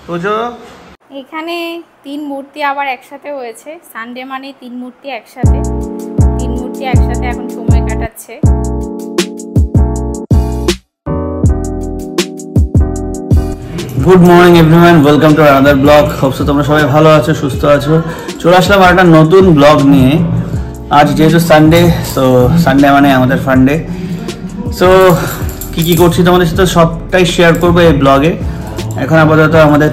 তোজো এখানে 3 মূর্তি আবার একসাথে হয়েছে। সানডে মানে 3 মূর্তি একসাথে, 3 মূর্তি একসাথে এখন সময় কাটাচ্ছে। Good morning everyone, welcome to another blog. Hope so তোমরা সবাই ভালো আছো, সুস্থ আছো। চলে আসলাম আর একটা নতুন ব্লগ নিয়ে। আজ যেহেতু সানডে, সো সানডে মানে আমাদের ফান্ডে। সো কী করছি তোমাদের সাথে সবটাই শেয়ার করবো এই ব্লগে। এখন আপাতত আমাদের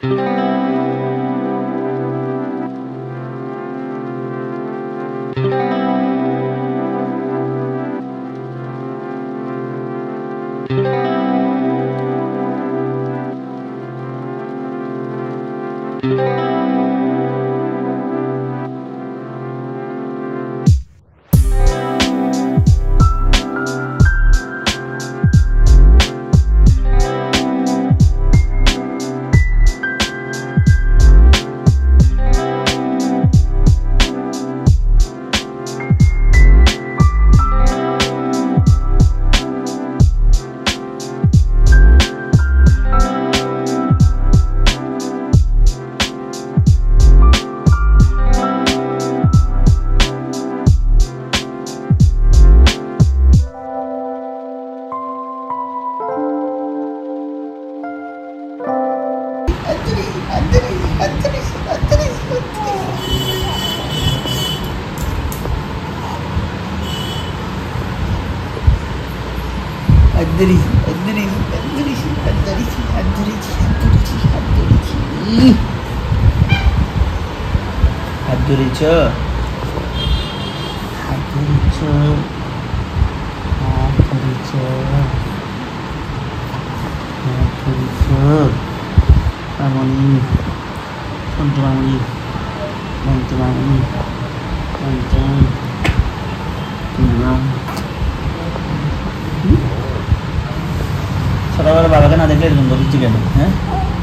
ছোটবেলা বাবাকে না দেখলে এরকম বলছি কেন? হ্যাঁ,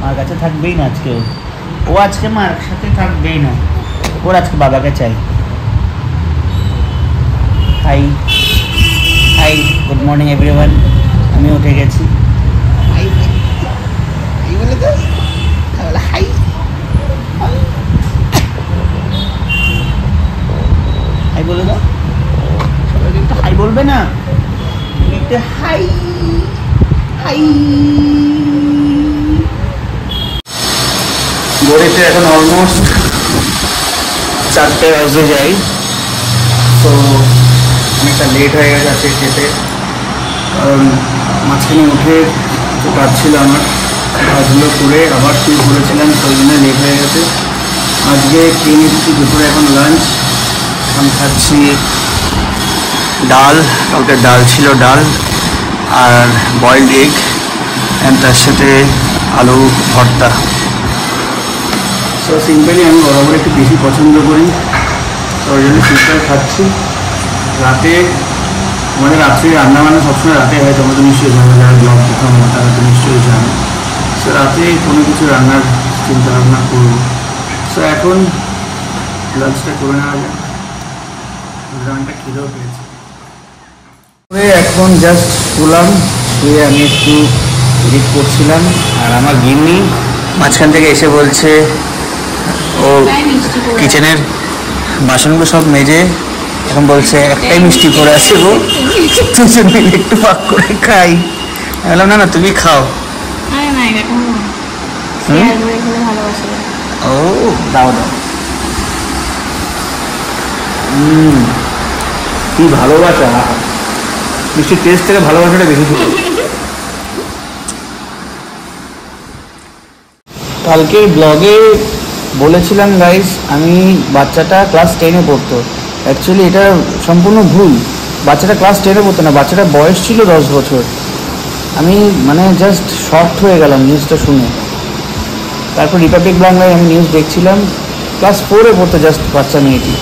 মার কাছে থাকবেই না আজকে। ও আজকে মার সাথে থাকবেই না, ওর আজকে বাবাকে চাই। High high, good morning everyone. আমি উঠে গেছি। হাই হাই বলে তো, হাই হাই বলে দাও। সবাই একটু হাই বলবে না? একটু হাই হাই। ঘড়িতে এখন অলমোস্ট 4টে বাজে যাই, তো অনেকটা লেট হয়ে গেছে আজকে খেতে। কারণ মাঝখানে উঠে কিছু কাজ ছিল আমার, কাজগুলো করে আবার তুই বলেছিলাম, তো ওই জন্য লেট হয়ে গেছে। আজকে খেয়ে নিচ্ছি দুপুরে এখন লাঞ্চ। আমি খাচ্ছি ডাল, কালকে ডাল ছিল, ডাল আর বয়েলড এগ, অ্যান্ড তার সাথে আলু ভর্তা। সো সিম্পলি আমি বরাবর একটু বেশি পছন্দ করি, তো ওই জন্য সিম্পল খাচ্ছি। রাতে আমাদের রাত্রে রান্নাবান্না সবসময় রাতে হয়, তোমরা তো নিশ্চয়ই জানো, যারা ব্লগ দেখো তারা তো নিশ্চয়ই জানো। সো রাতে কোনো কিছু রান্নার চিন্তা ভাবনা করবো। সো এখন লাঞ্চটা করে নেওয়া যায়, রান্নাটা খেলেও পেয়েছি। এখন জাস্ট শুলাম, শুয়ে আমি একটু এডিট করছিলাম। আর আমার গিন্নি মাঝখান থেকে এসে বলছে ও কিচেনের বাসনগুলো সব মেজে এখন বলছে একটাই মিষ্টি করে আছে গো, দুজন মিলে একটু পাক করে খাই। বললাম না না, তুমি খাও। ও দাও দাও। কি ভালোবাসা, মিষ্টির টেস্ট থেকে ভালোবাসাটা বেশি ছিল। কালকে ব্লগে বলেছিলাম গাইস, আমি বাচ্চাটা ক্লাস 10-এ পড়তো। অ্যাকচুয়ালি এটা সম্পূর্ণ ভুল। বাচ্চাটা ক্লাস 10-এ পড়তো না, বাচ্চাটার বয়স ছিল 10 বছর। আমি মানে জাস্ট শকড হয়ে গেলাম নিউজটা শুনে। তারপর রিপাবলিক বাংলায় আমি নিউজ দেখছিলাম, ক্লাস 4-এ পড়তো জাস্ট বাচ্চা মেয়েটি,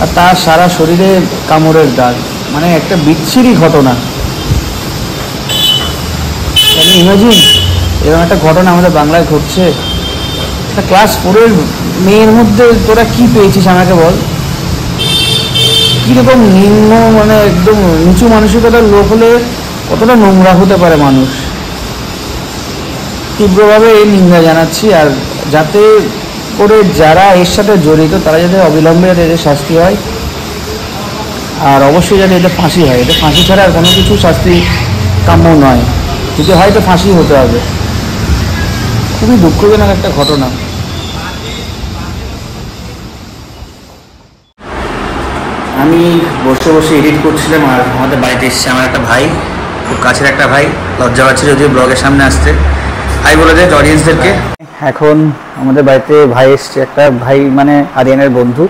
আর তার সারা শরীরে কামড়ের দাগ। মানে একটা বিচ্ছিরি ঘটনা। ইমাজিন এরকম একটা ঘটনা আমাদের বাংলায় ঘটছে। একটা ক্লাস 4-এর মেয়ের মধ্যে তোরা কি পেয়েছিস আমাকে বল। কীরকম নিম্ন, মানে একদম নিচু মানসিকতার লোক হলে কতটা নোংরা হতে পারে মানুষ। তীব্রভাবে এই নিন্দা জানাচ্ছি। আর যাতে করে যারা এর সাথে জড়িত তারা যাতে অবিলম্বে এদের শাস্তি হয়, আর অবশ্যই যাতে এটা ফাঁসি হয়। এটা ফাঁসি ছাড়া আর কোনো কিছু শাস্তি কাম্য নয়, যদি হয় তো ফাঁসি হতে হবে। খুবই দুঃখজনক একটা ঘটনা। আমি বসে বসে এডিট করছিলাম, আর আমাদের বাড়িতে এসেছে আমার একটা ভাই, খুব কাছের একটা ভাই। লজ্জা পাচ্ছে যদিও ব্লগের সামনে আসতে। হাই বলে দেয় অডিয়েন্সদেরকে। এখন আমাদের বাড়িতে ভাই এসছে, একটা ভাই মানে আরিয়ানের বন্ধু,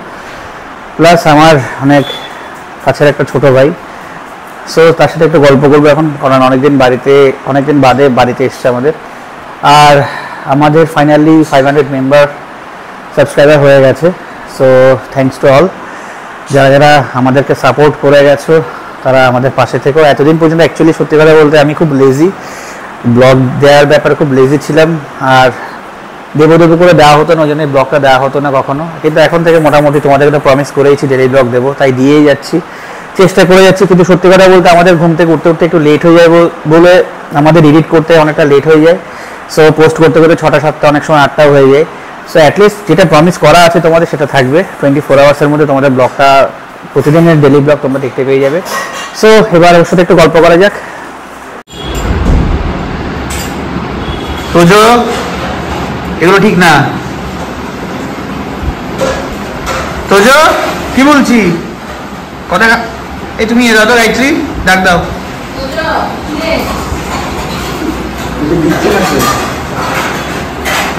প্লাস আমার অনেক কাছের একটা ছোট ভাই। সো তার সাথে একটু গল্প করবো এখন, কারণ অনেকদিন বাদে বাড়িতে এসছে আমাদের। আর আমাদের ফাইনালি 500 মেম্বার সাবস্ক্রাইবার হয়ে গেছে। সো থ্যাঙ্কস টু অল, যারা যারা আমাদেরকে সাপোর্ট করে গেছো, তারা আমাদের পাশে থেকেও। এতদিন পর্যন্ত অ্যাকচুয়ালি সত্যি কথা বলতে আমি খুব লেজি, ব্লগ দেওয়ার ব্যাপারে খুব লেজি ছিলাম, আর দেবো করে দেওয়া হতো না, ওই জন্য ব্লগটা দেওয়া হতো না কখনো। কিন্তু এখন থেকে মোটামুটি তোমাদেরকে তো প্রমিস করেইছি ডেলি ব্লগ দেবো, তাই দিয়েই যাচ্ছি, চেষ্টা করে যাচ্ছি। কিন্তু সত্যি কথা বলতে আমাদের ঘুম থেকে উঠতে উঠতে একটু লেট হয়ে যায় বলে আমাদের এডিট করতে অনেকটা লেট হয়ে যায়। সো পোস্ট করতে করতে 6টা 7টা, অনেক সময় 8টাও হয়ে যায়। সো অ্যাটলিস্ট যেটা প্রমিস করা আছে তোমাদের সেটা থাকবে, 24 আওয়ার্সের মধ্যে তোমাদের ব্লগটা, প্রতিদিনের ডেলি ব্লগ তোমরা দেখতে পেয়ে যাবে। সো এবার ওর সাথে একটু গল্প করা যাক। তোজো, এগুলো ঠিক না। তোজো, কি বলছি কথা, এই তুমি এ দাও তো গায়ত্রী, ডাক দাও।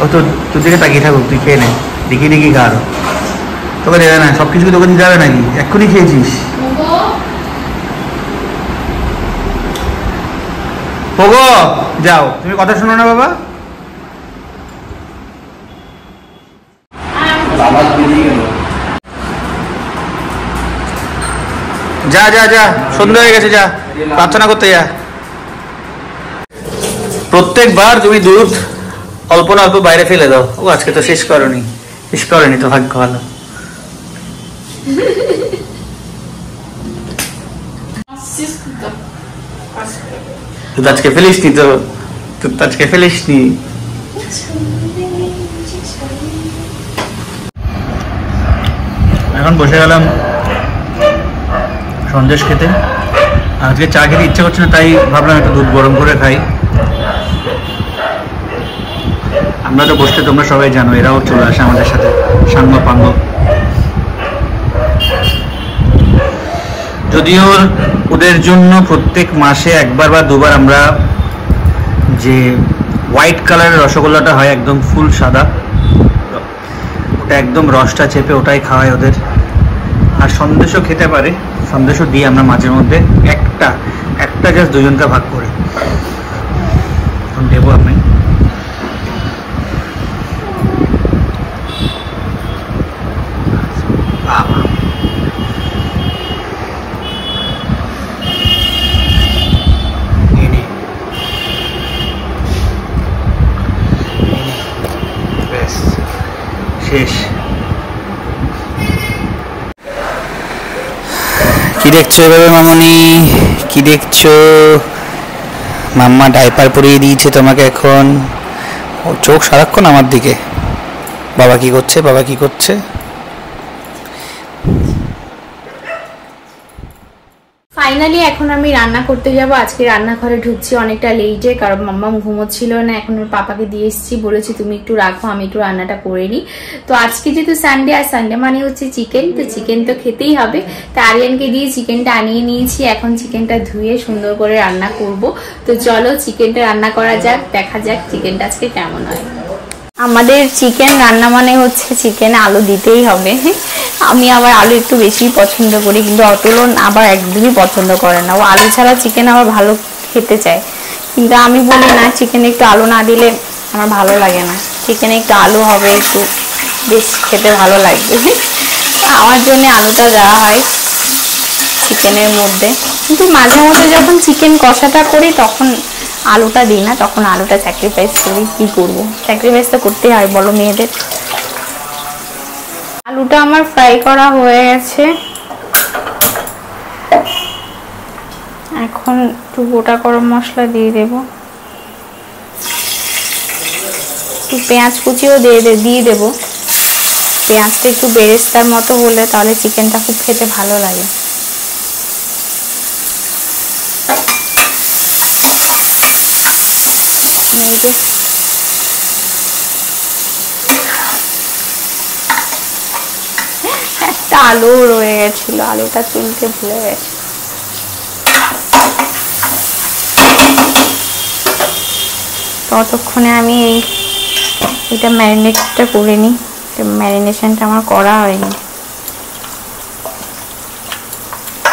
ও তো তোর দিকে তাকিয়ে থাকুক, তুই খেয়ে নে, দেখি খা। আরো তোকে দেবে না, সব কিছু তোকে দিতে হবে নাকি? এক্ষুনি খেয়েছিস। ওগো যাও, তুমি কথা শোনো না বাবা। যা যা যা, সন্ধ্যা হয়ে গেছে, যা প্রার্থনা করতে যা। প্রত্যেকবার তুমি দুধ অল্প না অল্প বাইরে ফেলে দাও। ও আজকে তো শেষ করেনি তো, ভাগ্য ভালো। তুই আজকে ফেলিসনি তো, তুই আজকে ফেলিসনি। এখন বসে গেলাম সন্দেশ খেতে। আজকে চা খেতে ইচ্ছে করছে না, তাই ভাবলাম একটু দুধ গরম করে খাই। আমরা তো বসতে, তোমরা সবাই জানো, এরাও চলে আসে আমাদের সাথে সাঙ্গ পাঙ্গ। যদিও ওদের জন্য প্রত্যেক মাসে একবার বা দুবার আমরা যে হোয়াইট কালারের রসগোল্লাটা হয়, একদম ফুল সাদা, ওটা একদম রসটা চেপে ওটাই খাওয়াই ওদের। আর সন্দেশও খেতে পারে, সন্দেশও দিই আমরা মাঝে মধ্যে, একটা জাস্ট দুজনকে ভাগ করে। এখন দেবো আমি। শেষ। কি দেখছো এভাবে মামনি, কি দেখছো? মাম্মা ডাইপার পরিয়ে দিয়েছে তোমাকে এখন, ও চোখ সারাক্ষণ আমার দিকে। বাবা কি করছে? ফাইনালি এখন আমি রান্না করতে যাব। আজকে রান্নাঘরে ঢুকছি অনেকটা লেটে, কারণ মাম্মা ঘুমোচ্ছিল না। এখন ওর পাপাকে দিয়ে এসেছি, বলেছি তুমি একটু রাখো, আমি একটু রান্নাটা করে নিই। তো আজকে যেহেতু সানডে, আর সানডে মানে হচ্ছে চিকেন, তো চিকেন তো খেতেই হবে। তো আরিয়ানকে দিয়ে চিকেনটা আনিয়ে নিয়েছি, এখন চিকেনটা ধুয়ে সুন্দর করে রান্না করব। তো চলো চিকেনটা রান্না করা যাক, দেখা যাক চিকেনটা আজকে কেমন হয়। আমাদের চিকেন রান্না মানে হচ্ছে চিকেনে আলু দিতেই হবে। আমি আবার আলু একটু বেশি পছন্দ করি, কিন্তু অতুলন আবার একদমই পছন্দ করে না। ও আলু ছাড়া চিকেন আবার ভালো খেতে চায়, কিন্তু আমি বলি না, চিকেনে একটু আলু না দিলে আমার ভালো লাগে না। চিকেনে একটু আলু হবে, একটু বেশ খেতে ভালো লাগবে। আমার জন্য আলুটা দেওয়া হয় চিকেনের মধ্যে। কিন্তু মাঝে মধ্যে যখন চিকেন কষাটা করি তখন আলুটা দিই না, তখন আলুটা স্যাক্রিফাইস করি। কি করবো, স্যাক্রিফাইস তো করতেই হয় বলো মেয়েদের। আলুটা আমার ফ্রাই করা হয়ে গেছে, এখন একটু গোটা গরম মশলা দিয়ে দেব। পেঁয়াজ কুচিও দিয়ে দেবো। পেঁয়াজটা একটু বেরেস্তার মতো হলে তাহলে চিকেনটা খুব খেতে ভালো লাগে। একটা আলু রয়ে গেছিল, আলুটা তুলতে ভুলে গেছি। ততক্ষণে আমি এটা ম্যারিনেটটা করে নিই। ম্যারিনেশনটা আমার করা হয়নি।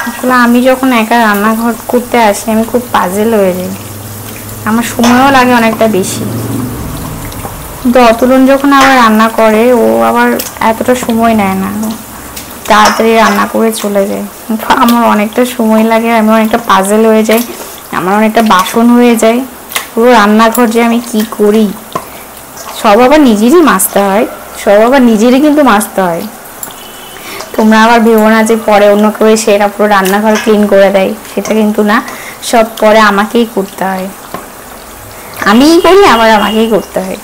আসলে আমি যখন একা রান্নাঘর করতে আসি আমি খুব পাজেল হয়ে যাই, আমার সময়ও লাগে অনেকটা বেশি। কিন্তু অতুলন যখন আবার রান্না করে ও আবার এতটা সময় নেয় না, তাড়াতাড়ি রান্না করে চলে যায়। আমার অনেকটা সময় লাগে, আমি অনেকটা পাজেল হয়ে যাই, আমার অনেকটা বাসন হয়ে যায়। পুরো রান্নাঘর যে আমি কি করি, সব আবার নিজেরই মাজতে হয়, সব আবার নিজেরই কিন্তু মাজতে হয়। তোমরা আবার ভেবো না যে পরে অন্য কেউ এসে এরা পুরো রান্নাঘর ক্লিন করে দেয়, সেটা কিন্তু না। সব পরে আমাকেই করতে হয়, আমিই করি, আবার আমাকেই করতে হয়।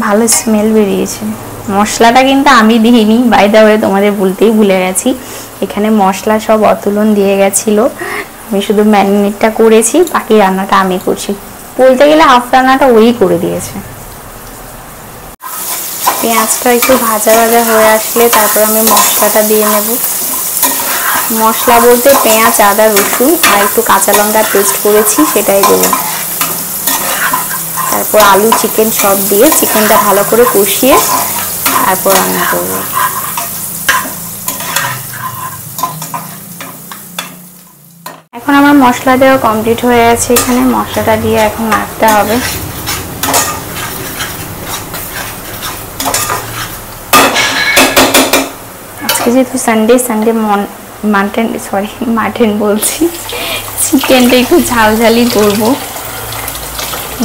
ভালো স্মেল বেরিয়েছে। মশলাটা কিন্তু আমি দিইনি, বাই দ্য ওয়ে তোমাদের বলতেই ভুলে গেছি, এখানে মশলা সব অতুলন দিয়ে গেছিল, আমি শুধু ম্যারিনেটটা করেছি, বাকি রান্নাটা আমি করছি। বলতে গেলে হাফ রান্নাটা ওই করে দিয়েছে। পেঁয়াজটা একটু ভাজা ভাজা হয়ে আসলে তারপর আমি মশলাটা দিয়ে নেব। মশলা বলতে পেঁয়াজ, আদা, রসুন আর একটু কাঁচা লঙ্কা পেস্ট করেছি, সেটাই দেবো। তারপর আলু, চিকেন সব দিয়ে চিকেনটা ভালো করে কষিয়ে তারপর রান্না করবো। এখন আমার মশলা দেওয়া কমপ্লিট হয়ে গেছে, এখানে মশলাটা দিয়ে এখন নাড়তে হবে। আজকে যেহেতু সানডে মাটন বলছি, চিকেনটা একটু ঝালঝালি করবো।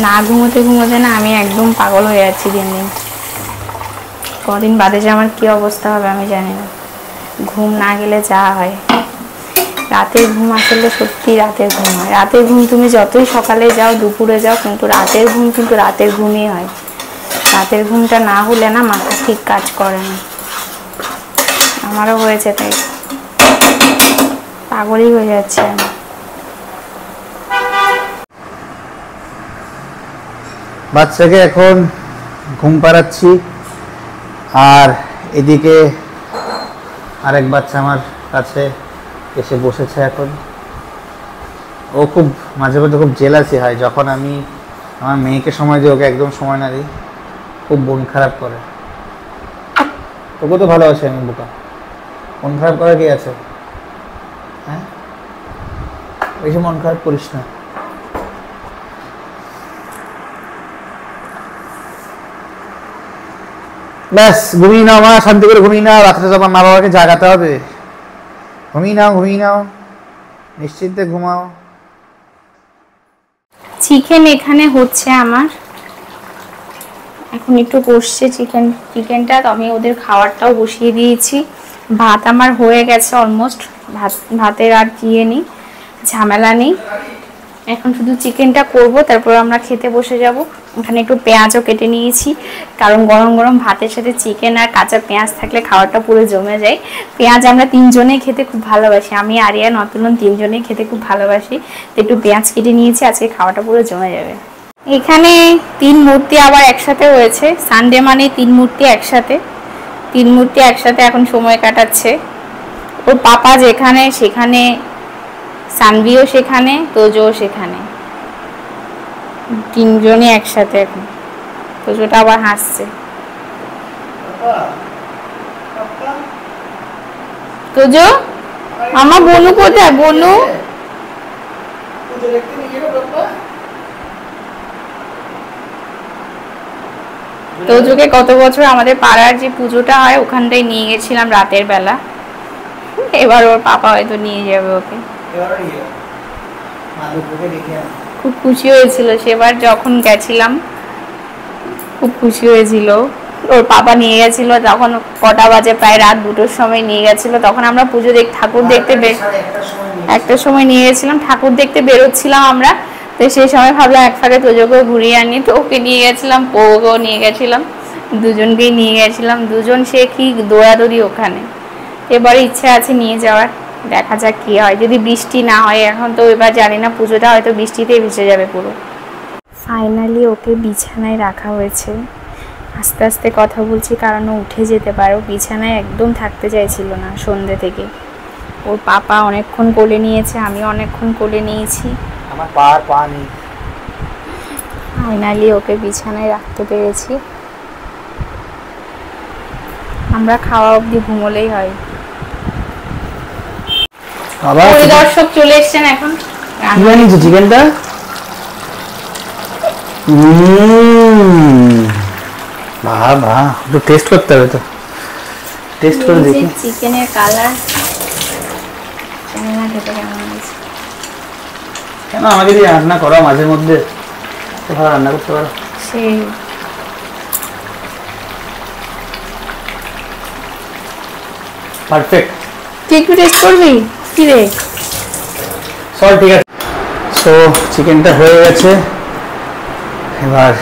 না ঘুমোতে না আমি একদম পাগল হয়ে যাচ্ছি দিন দিন। কদিন বাদে যে আমার কি অবস্থা হবে আমি জানি না। ঘুম না গেলে যা হয়, রাতের ঘুম আসলে সত্যি রাতের ঘুম হয়। রাতের ঘুম তুমি যতই সকালে যাও, দুপুরে যাও, কিন্তু রাতের ঘুম কিন্তু রাতের ঘুমই হয়। রাতের ঘুমটা না হলে না মাথা ঠিক কাজ করে না। আমারও হয়েছে, তাই পাগলই হয়ে যাচ্ছে আমি। বাচ্চাকে এখন ঘুম পাড়াচ্ছি, আর এদিকে আরেক বাচ্চা আমার কাছে এসে বসেছে। এখন ও খুব মাঝে মাঝে খুব জেলাসি হয় যখন আমি আমার মেয়েকে সময় দিই, ওকে একদম সময় না দিই, খুব মন খারাপ করে। তোকে তো ভালোবাসি আমি, বোকা, মন খারাপ করার কি আছে? হ্যাঁ, বেশি মন খারাপ করিস না। ব্যাস, ঘুমিয়ে নাও মা, শান্তি করে ঘুমিয়ে নাও, রাত্রে তোমার মা বাবাকে জাগাতে হবে। ঘুমিয়ে নাও, নিশ্চিন্তে ঘুমাও। চিকেন এখানে হচ্ছে আমার, এখন একটু কষছে চিকেনটা, তো আমি ওদের খাবারটাও বসিয়ে দিয়েছি। ভাত আমার হয়ে গেছে অলমোস্ট, ভাতের আর দিয়ে নেই, ঝামেলা নেই। এখন শুধু চিকেনটা করব, তারপর আমরা খেতে বসে যাব। এখানে একটু পেঁয়াজও কেটে নিয়েছি, কারণ গরম গরম ভাতের সাথে চিকেন আর কাঁচা পেঁয়াজ থাকলে খাবারটা পুরো জমে যায়। পেঁয়াজ আমরা তিনজনেই খেতে খুব ভালোবাসি, আমি, আরিয়ান, অতুলন তিনজনেই খেতে খুব ভালোবাসি, তো একটু পেঁয়াজ কেটে নিয়েছি, আজকে খাওয়াটা পুরো জমে যাবে। এখানে 3 মূর্তি আবার একসাথে হয়েছে, সানডে মানে 3 মূর্তি একসাথে এখন সময় কাটাচ্ছে। ওর পাপা যেখানে সেখানে, সানভিও সেখানে, তোজোও সেখানে, তিনজনই একসাথে। এখন তোজোটা আবার হাসছে। তোজো, আমার বনু কোথায়? বনু, তোজোকে গত বছর আমাদের পাড়ার যে পুজোটা হয় ওখানটায় নিয়ে গেছিলাম রাতের বেলা, এবার ওর পাপা হয়তো নিয়ে যাবে ওকে। খুব খুশি হয়েছিল সেবার যখন গেছিলাম, খুব খুশি হয়েছিল। ওর পাপা নিয়ে গেছিল, তখন কটা বাজে প্রায় রাত 2টোর সময় নিয়ে গেছিল। তখন আমরা ঠাকুর দেখতে একটার সময় নিয়ে গেছিলাম, ঠাকুর দেখতে বেরোচ্ছিলাম আমরা। তো সেই সময় ভাবলাম এক ফাঁকে তোজোকেও ঘুরিয়ে আনি, তো ওকে নিয়ে গেছিলাম, ওকেও নিয়ে গেছিলাম, দুজনকেই নিয়ে গেছিলাম। দুজন সে কি দৌড়াদৌড়ি ওখানে। এবারে ইচ্ছা আছে নিয়ে যাওয়ার, দেখা যাক কি হয়, যদি বৃষ্টি না হয়। এখন তো এবার জানি না, পুজোটা হয়তো বৃষ্টিতেই ভেসে যাবে পুরো। ফাইনালি ওকে বিছানায় রাখা হয়েছে। আস্তে আস্তে কথা বলছি কারণ ও উঠে যেতে পারে। বিছানায় একদম থাকতে চাইছিল না সন্ধ্যে থেকে। ওর পাপা অনেকক্ষণ কোলে নিয়েছে, আমি অনেকক্ষণ কোলে নিয়েছি। আমার পা নেই। ফাইনালি ওকে বিছানায় রাখতে পেরেছি। আমরা খাওয়া অবধি ঘুমোলেই হয়। পরিদর্শক চলে এসছেন এখন। কি বানিয়েছো চিকেনটা? বাবা, একটু টেস্ট করতে হবে তো, টেস্ট করে দেখি। চিকেনের কালার কেমন খেতে কেমন হয়েছে। কেন আমাকে দিয়ে রান্না করো মাঝে মধ্যে, ভালো রান্না করতে পারো। সেই পারফেক্ট। তুই একটু টেস্ট করবি কি রে? চল ঠিক আছে। সো চিকেনটা হয়ে গেছে, এবার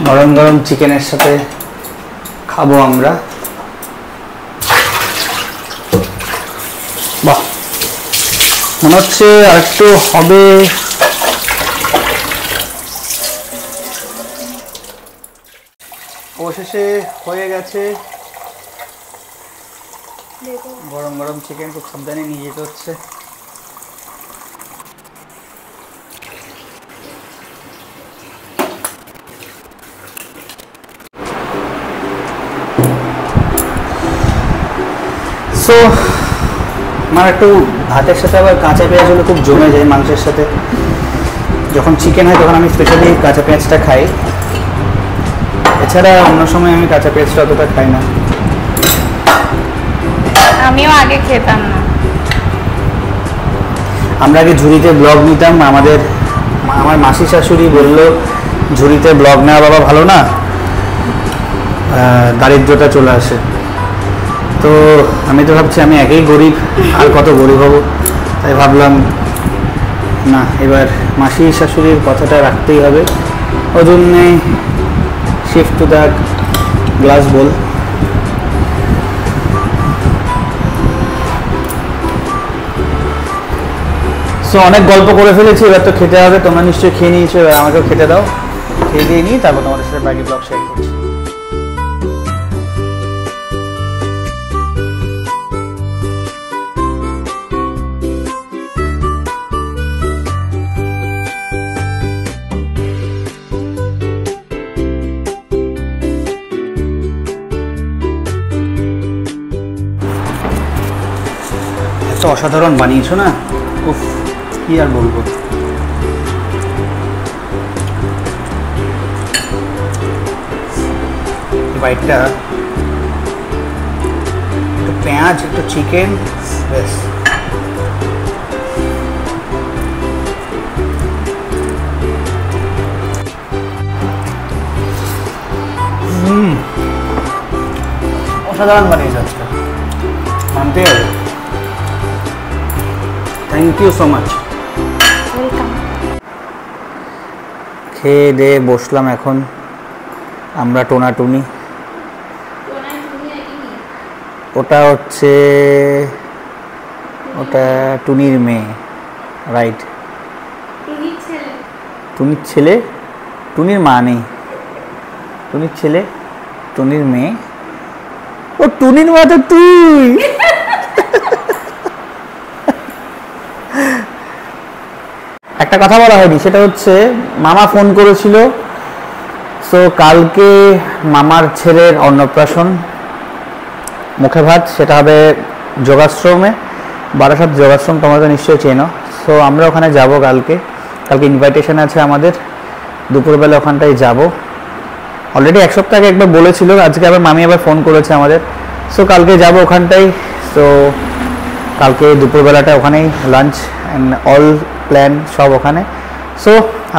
গরম গরম চিকেনের সাথে খাবো আমরা। বাহ, মনে হচ্ছে আর একটু হবে। অবশেষে হয়ে গেছে গরম গরম চিকেন। খুব সাবধানে নিয়ে যেতে হচ্ছে। সো আমার একটু ভাতের সাথে আবার কাঁচা পেঁয়াজ হলে খুব জমে যায় মাংসের সাথে। যখন চিকেন হয় তখন আমি স্পেশালি কাঁচা পেঁয়াজটা খাই, এছাড়া অন্য সময় আমি কাঁচা পেঁয়াজটা অতটা খাই না। আমিও আগে খেতাম না। আমরা আগে ঝুড়িতে ব্লগ নিতাম, আমার মাসি শাশুড়ি বললো ঝুড়িতে ব্লগ নেওয়া বাবা ভালো না, দারিদ্রতা চলে আসে। তো আমি তো ভাবছি আমি একেই গরিব, আর কত গরিব হব। তাই ভাবলাম না, এবার মাসি শাশুড়ির কথাটা রাখতেই হবে। ওই জন্যে shift to the glass bowl. So অনেক গল্প করে ফেলেছি, এবার তো খেতে হবে। তোমরা নিশ্চয়ই খেয়ে নিয়েছো, এবার আমাকেও খেতে দাও। খেয়ে দিয়ে নিই, তারপর তোমাদের সাথে বাকি ব্লগ শেয়ার করছি। এত অসাধারণ বানিয়েছো না, উফ কি আর বলবো। বাইটটা একটু পেঁয়াজ, একটু চিকেন, ব্যাস। অসাধারণ বানিয়েছে আজকে, মানতে হবে। Thank you so much. খেয়ে দিয়ে বসলাম এখন আমরা টোনাটুনি। ওটা হচ্ছে টুনির মেয়ে, রাইট? টুনির ছেলে, টুনির মা নেই, টুনির ছেলে, টুনির মেয়ে। ও টুনির মা তো তুই। একটা কথা বলা হয়নি, সেটা হচ্ছে মামা ফোন করেছিল। সো কালকে মামার ছেলের অন্নপ্রাশন, মুখে ভাত, সেটা হবে যোগাশ্রমে, বারাসাত যোগাশ্রম, তোমরা তো নিশ্চয়ই চেনো। সো আমরা ওখানে যাব কালকে ইনভাইটেশন আছে আমাদের, দুপুরবেলা ওখানটায় যাব। অলরেডি এক সপ্তাহ আগে একবার বলেছিল, আজকে আবার মামি আবার ফোন করেছে আমাদের। সো কালকে যাব ওখানটায়। সো কালকে দুপুরবেলাটা ওখানেই লাঞ্চ অ্যান্ড অল প্ল্যান সব ওখানে। সো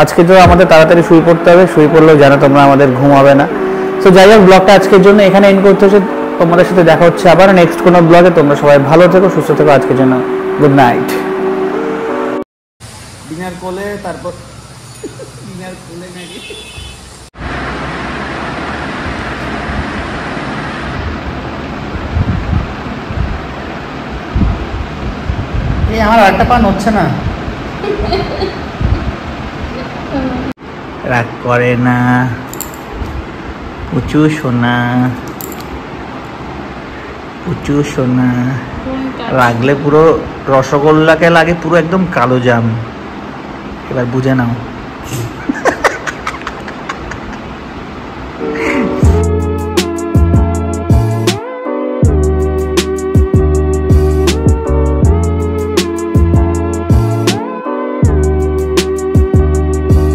আজকে তো আমাদের তাড়াতাড়ি শুয়ে পড়তে হবে, শুয়ে পড়লেও জানো তোমরা আমাদের ঘুম হবে না। তো যাই হোক, ব্লগটা আজকের জন্য এখানে এন্ড করতে হচ্ছে। তোমাদের সাথে দেখা হচ্ছে আবার নেক্সট কোনো ব্লগে। তোমরা সবাই ভালো থেকো, সুস্থ থেকো। আজকের জন্য গুড নাইট। ডিনার কোলে, তারপর ডিনার কোলে নাকি এই আমার আরেকটা পা নড়ছে না। রাগ করে না, উঁচু সোনা, উঁচু সোনা। রাগলে পুরো রসগোল্লাকে লাগে পুরো একদম কালো জাম। এবার বুঝে নাও।